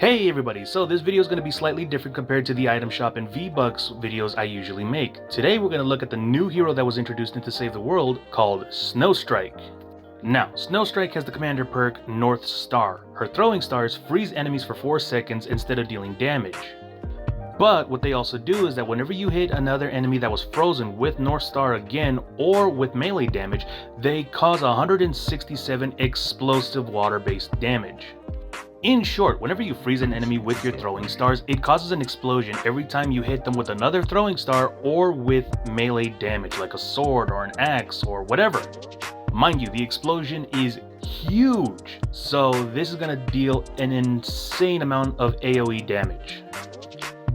Hey everybody, so this video is going to be slightly different compared to the item shop and V-Bucks videos I usually make. Today we're going to look at the new hero that was introduced into Save the World called Snowstrike. Now, Snowstrike has the commander perk North Star. Her throwing stars freeze enemies for 4 seconds instead of dealing damage. But what they also do is that whenever you hit another enemy that was frozen with North Star again or with melee damage, they cause 167 explosive water-based damage. In short, whenever you freeze an enemy with your throwing stars, it causes an explosion every time you hit them with another throwing star or with melee damage like a sword or an axe or whatever. Mind you, the explosion is huge, so this is going to deal an insane amount of AoE damage.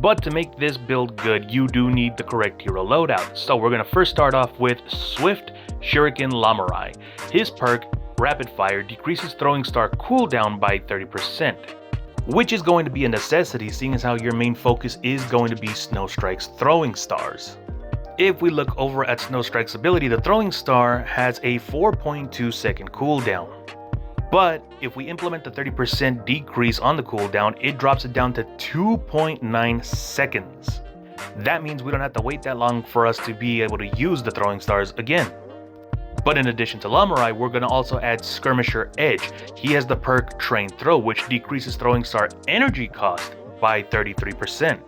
But to make this build good, you do need the correct hero loadout. So we're going to first start off with Swift Shuriken Lamurai. His perk, Rapid Fire, decreases throwing star cooldown by 30%, which is going to be a necessity seeing as how your main focus is going to be Snowstrike's throwing stars. If we look over at Snowstrike's ability, the throwing star has a 4.2 second cooldown. But if we implement the 30% decrease on the cooldown, it drops it down to 2.9 seconds. That means we don't have to wait that long for us to be able to use the throwing stars again. But in addition to Lamurai, we're going to also add Skirmisher Edge. He has the perk Train Throw, which decreases throwing star energy cost by 33%.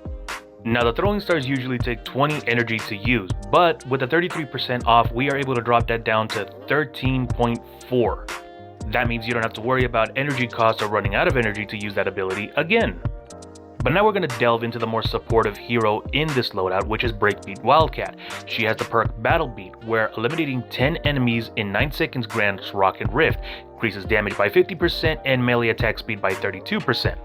Now the throwing stars usually take 20 energy to use, but with the 33% off, we are able to drop that down to 13.4. That means you don't have to worry about energy cost or running out of energy to use that ability again. But now we're going to delve into the more supportive hero in this loadout, which is Breakbeat Wildcat. She has the perk Battle Beat, where eliminating 10 enemies in 9 seconds grants Rocket Rift, increases damage by 50% and melee attack speed by 32%.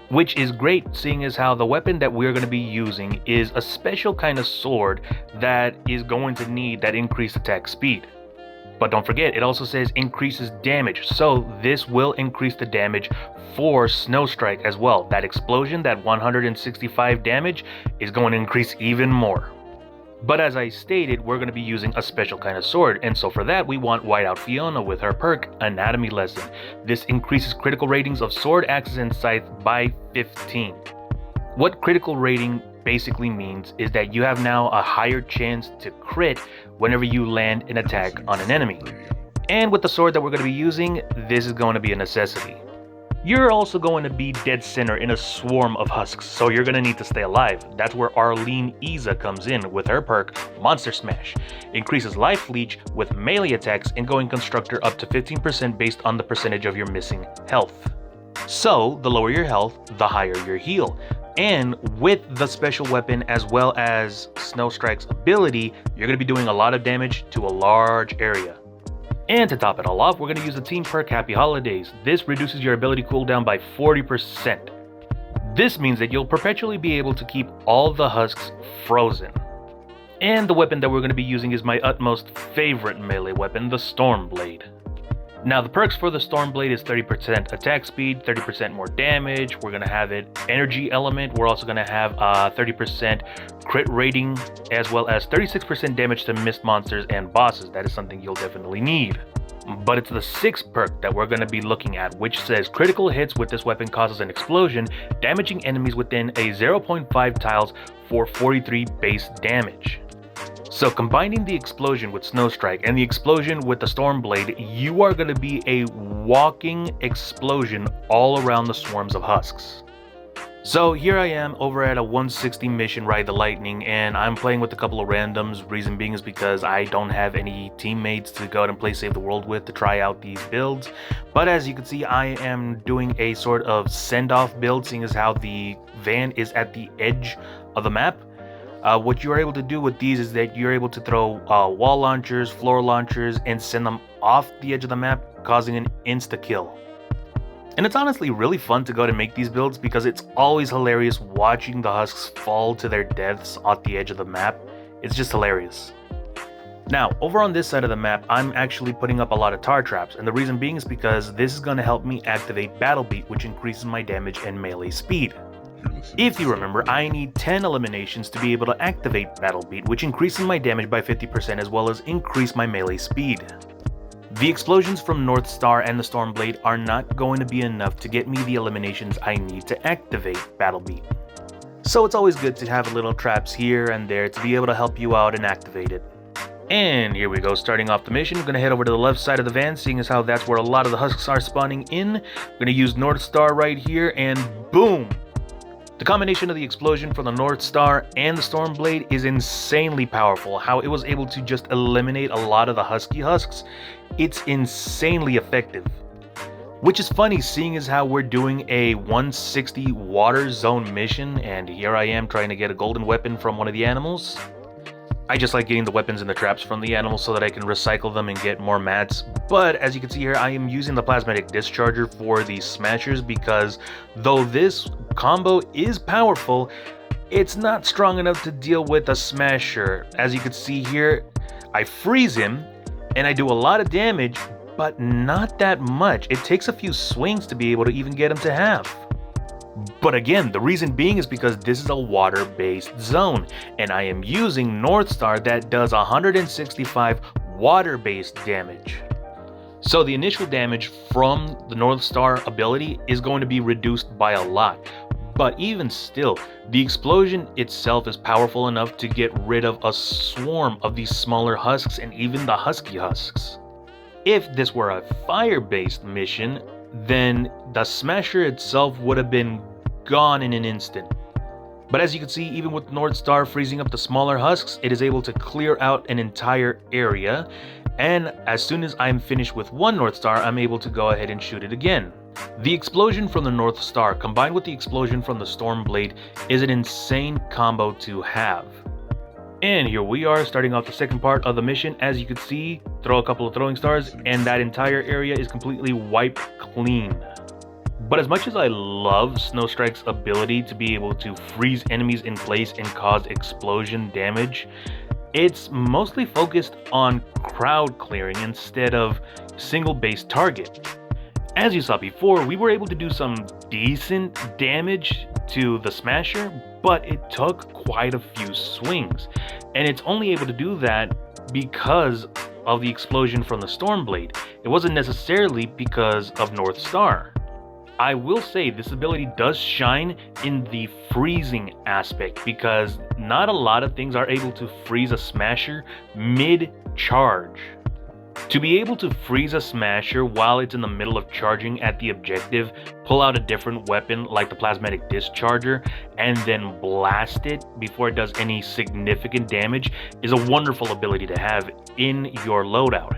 Which is great, seeing as how the weapon that we're going to be using is a special kind of sword that is going to need that increased attack speed. But don't forget, it also says increases damage, so this will increase the damage for Snowstrike as well. That explosion, that 165 damage, is going to increase even more. But as I stated, we're going to be using a special kind of sword, and so for that we want Whiteout Fiona with her perk, Anatomy Lesson. This increases critical ratings of sword, axes, and scythe by 15. What critical rating basically means is that you have now a higher chance to crit whenever you land an attack on an enemy. And with the sword that we're going to be using, this is going to be a necessity. You're also going to be dead center in a swarm of husks, so you're going to need to stay alive. That's where Arlene Iza comes in with her perk, Monster Smash. Increases life leech with melee attacks and going constructor up to 15% based on the percentage of your missing health. So, the lower your health, the higher your heal. And with the special weapon as well as Snowstrike's ability, you're going to be doing a lot of damage to a large area. And to top it all off, we're going to use the team perk Happy Holidays. This reduces your ability cooldown by 40%. This means that you'll perpetually be able to keep all the husks frozen. And the weapon that we're going to be using is my utmost favorite melee weapon, the Stormblade. Now the perks for the Stormblade is 30% attack speed, 30% more damage, we're going to have it energy element, we're also going to have 30% crit rating, as well as 36% damage to missed monsters and bosses. That is something you'll definitely need. But it's the 6th perk that we're going to be looking at, which says critical hits with this weapon causes an explosion, damaging enemies within a 0.5 tiles for 43 base damage. So combining the explosion with Snowstrike and the explosion with the Stormblade, you are going to be a walking explosion all around the swarms of husks. So here I am over at a 160 mission Ride the Lightning, and I'm playing with a couple of randoms. Reason being is because I don't have any teammates to go out and play Save the World with to try out these builds. But as you can see, I am doing a sort of send-off build, seeing as how the van is at the edge of the map. What you're able to do with these is that you're able to throw wall launchers, floor launchers, and send them off the edge of the map, causing an insta-kill. And it's honestly really fun to go to make these builds because it's always hilarious watching the husks fall to their deaths off the edge of the map. It's just hilarious. Now, over on this side of the map, I'm actually putting up a lot of tar traps, and the reason being is because this is going to help me activate Battle Beat, which increases my damage and melee speed. If you remember, I need 10 eliminations to be able to activate Battle Beat, which increases my damage by 50% as well as increase my melee speed. The explosions from North Star and the Stormblade are not going to be enough to get me the eliminations I need to activate Battle Beat. So it's always good to have little traps here and there to be able to help you out and activate it. And here we go, starting off the mission. We're going to head over to the left side of the van, seeing as how that's where a lot of the husks are spawning in. We're going to use North Star right here, and boom! The combination of the explosion from the North Star and the Stormblade is insanely powerful. How it was able to just eliminate a lot of the husky husks, it's insanely effective. Which is funny, seeing as how we're doing a 160 water zone mission, and here I am trying to get a golden weapon from one of the animals. I just like getting the weapons and the traps from the animals so that I can recycle them and get more mats. But as you can see here, I am using the plasmatic discharger for the smashers because though this combo is powerful, it's not strong enough to deal with a smasher. As you can see here, I freeze him and I do a lot of damage, but not that much. It takes a few swings to be able to even get him to half. But again, the reason being is because this is a water-based zone, and I am using North Star that does 165 water-based damage. So the initial damage from the North Star ability is going to be reduced by a lot. But even still, the explosion itself is powerful enough to get rid of a swarm of these smaller husks and even the husky husks. If this were a fire-based mission, then the smasher itself would have been gone in an instant. But as you can see, even with North Star freezing up the smaller husks, it is able to clear out an entire area, and as soon as I'm finished with one North Star, I'm able to go ahead and shoot it again. The explosion from the North Star combined with the explosion from the Stormblade is an insane combo to have. And here we are starting off the second part of the mission. As you can see, throw a couple of throwing stars and that entire area is completely wiped clean. But as much as I love Snowstrike's ability to be able to freeze enemies in place and cause explosion damage, it's mostly focused on crowd clearing instead of single base target. As you saw before, we were able to do some decent damage to the smasher, but it took quite a few swings, and it's only able to do that because of the explosion from the Stormblade. It wasn't necessarily because of North Star. I will say this ability does shine in the freezing aspect because not a lot of things are able to freeze a smasher mid-charge. To be able to freeze a smasher while it's in the middle of charging at the objective, pull out a different weapon like the plasmatic discharger, and then blast it before it does any significant damage is a wonderful ability to have in your loadout.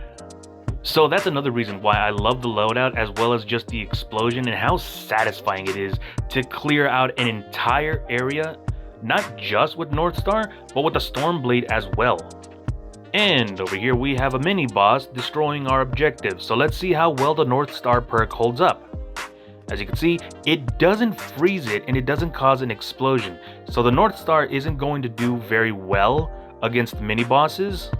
So that's another reason why I love the loadout, as well as just the explosion and how satisfying it is to clear out an entire area, not just with North Star, but with the Stormblade as well. And over here we have a mini boss destroying our objective, so let's see how well the North Star perk holds up. As you can see, it doesn't freeze it and it doesn't cause an explosion, so the North Star isn't going to do very well against mini bosses,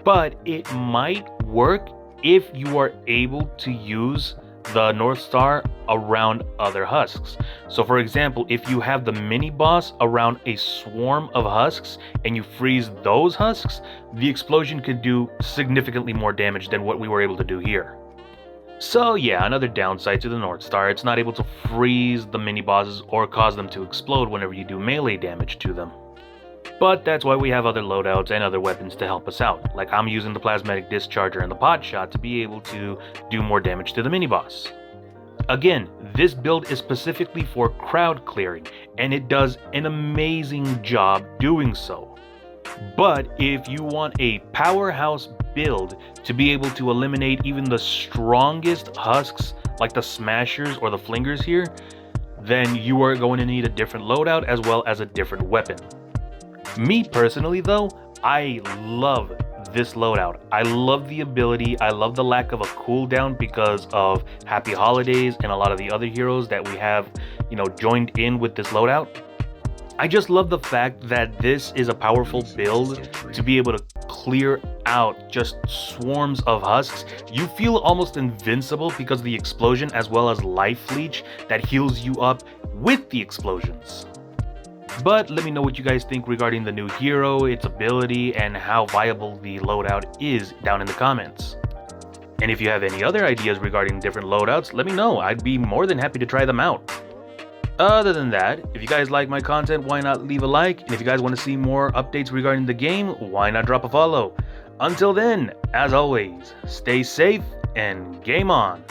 but it might work if you are able to use the North Star around other husks. So for example, if you have the mini boss around a swarm of husks and you freeze those husks, the explosion could do significantly more damage than what we were able to do here. So yeah, another downside to the North Star, it's not able to freeze the mini bosses or cause them to explode whenever you do melee damage to them. But that's why we have other loadouts and other weapons to help us out. Like I'm using the plasmatic discharger and the pot shot to be able to do more damage to the mini boss. Again, this build is specifically for crowd clearing, and it does an amazing job doing so. But if you want a powerhouse build to be able to eliminate even the strongest husks like the smashers or the flingers here, then you are going to need a different loadout as well as a different weapon. Me personally though, I love this loadout. I love the ability, I love the lack of a cooldown because of Happy Holidays and a lot of the other heroes that we have, joined in with this loadout. I just love the fact that this is a powerful build to be able to clear out just swarms of husks. You feel almost invincible because of the explosion as well as life leech that heals you up with the explosions. But let me know what you guys think regarding the new hero, its ability, and how viable the loadout is down in the comments. And if you have any other ideas regarding different loadouts, let me know. I'd be more than happy to try them out. Other than that, if you guys like my content, why not leave a like? And if you guys want to see more updates regarding the game, why not drop a follow? Until then, as always, stay safe and game on!